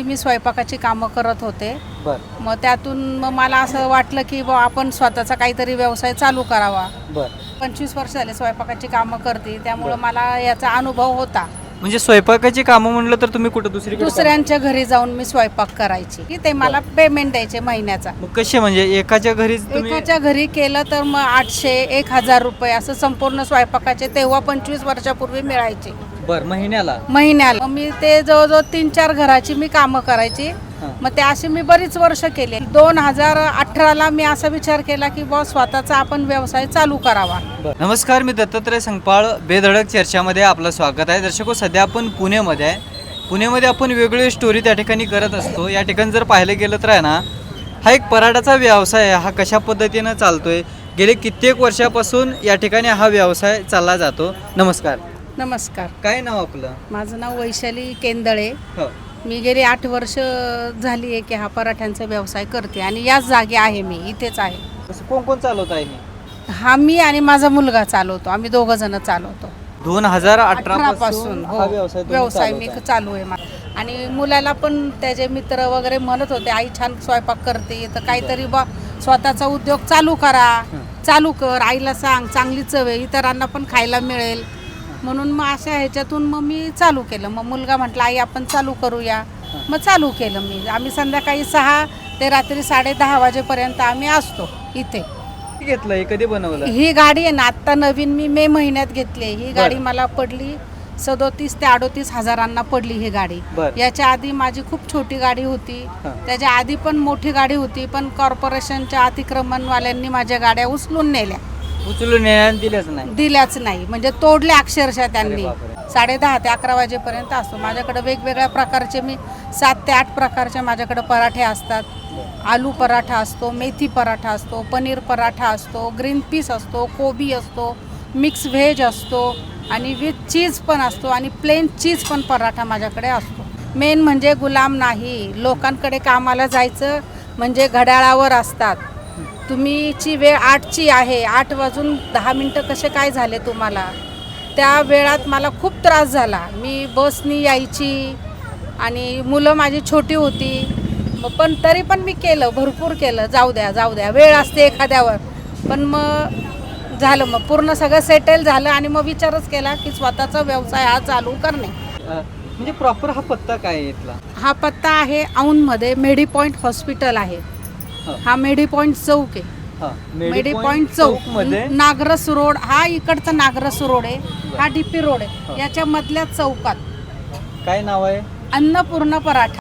मी स्वयंपाकाची कामं करत होते. बर मग त्यातून मला असं वाटलं की आपण स्वतःचा काहीतरी व्यवसाय चालू करावा. बर 25 वर्ष झाले स्वयंपाकाची कामं करते, त्यामुळे मला याचा अनुभव होता. म्हणजे स्वयंपाकाची कामं म्हणलं तर तुम्ही कुठं दुसऱ्यांच्या घरी जाऊन मी स्वयंपाक करायची की ते मला पेमेंट द्यायचे महिन्याचा. मग कसे म्हणजे एकाच्या घरीच तुम्ही एकाच्या घरी केलं तर मग 800-1000 रुपये असं संपूर्ण स्वयंपाकाचे तेव्हा 25 वर्षापूर्वी मिळायचे बर महिन्याला? महिन्याला. मी ते जवळजवळ 3-4 घराची मी कामं करायची. मग ते असे मी बरीच वर्ष केले. 2018ला मी असा विचार केला की स्वतःचा आपण व्यवसाय चालू करावा. नमस्कार, मी दत्तात्रय संगपाळ. बेधडक चर्चामध्ये आपलं स्वागत आहे. दर्शको, सध्या आपण पुण्यामध्ये आहे. पुण्यामध्ये आपण वेगवेगळी स्टोरी त्या ठिकाणी करत असतो. या ठिकाणी जर पाहिलं गेलं तर आहे ना, हा एक पराठाचा व्यवसाय आहे. हा कशा पद्धतीनं चालतोय, गेले कित्येक वर्षापासून या ठिकाणी हा व्यवसाय चालला जातो. नमस्कार. नमस्कार. काय नाव आपलं? माझं नाव वैशाली केंदळे. हो. मी गेली 8 वर्ष झाली आहे की हा पराठ्यांचा व्यवसाय करते आणि याच जागी आहे, मी इथेच आहे. कोण कोण चालवत आहे? हा मी आणि माझा मुलगा चालवतो, आम्ही 2 जण चालवतो. 2018 पासून हा व्यवसाय मी चालू आहे. आणि मुलाला पण त्याचे मित्र वगैरे म्हणत होते, आई छान स्वयंपाक करते तर काहीतरी स्वतःचा उद्योग चालू कर, आईला सांग, चांगली चव आहे, इतरांना पण खायला मिळेल. म्हणून मग अशा ह्याच्यातून मग मी चालू केलं. मग मुलगा म्हटला, आई आपण चालू करूया. मग चालू केलं मी. आम्ही संध्याकाळी 6 ते रात्री 10:30 वाजेपर्यंत आम्ही असतो इथे. घेतलंय, कधी बनवलं? ही गाडी आहे ना, आत्ता नवीन मी मे महिन्यात घेतली. ही गाडी मला पडली 37 ते 38 हजारांना पडली ही गाडी. याच्या आधी माझी खूप छोटी गाडी होती, त्याच्या आधी पण मोठी गाडी होती, पण कॉर्पोरेशनच्या अतिक्रमणवाल्यांनी माझ्या गाड्या उचलून नेल्या. दिल्याच नाही, म्हणजे तोडल्या अक्षरशः त्यांनी. 10:30 ते 11 वाजेपर्यंत असतो माझ्याकडे. वेगवेगळ्या प्रकारचे मी 7 ते 8 प्रकारचे माझ्याकडे पराठे असतात. आलू पराठा असतो, मेथी पराठा असतो, पनीर पराठा असतो, ग्रीन पीस असतो, कोबी असतो, मिक्स व्हेज असतो आणि विथ चीज पण असतो आणि प्लेन चीज पण पराठा माझ्याकडे असतो. मेन म्हणजे गुलाम नाही. लोकांकडे कामाला जायचं म्हणजे घड्याळावर असतात. तुम्हीची वेळ 8ची आहे, 8:10 कसे काय झाले तुम्हाला? त्या वेळात मला खूप त्रास झाला. मी बसनी यायची आणि मुलं माझी छोटी होती, पण तरी पण मी केलं, भरपूर केलं. जाऊ द्या वेळ असते एखाद्यावर. पण मग झालं, मग पूर्ण सगळं सेटल झालं आणि मग विचारच केला की स्वतःचा व्यवसाय हा चालू करणे. म्हणजे प्रॉपर हा पत्ता काय आहे इथला? हा पत्ता आहे औंधमध्ये मेडी पॉईंट हॉस्पिटल आहे. हा मेडी पॉईंट चौक आहे. मेडी पॉईंट चौक मध्ये नागरस रोड, हा इकडचा नागरस रोड आहे, हा डीपी रोड आहे. याच्या मधल्या चौकात. काय नाव आहे? अन्नपूर्णा पराठा.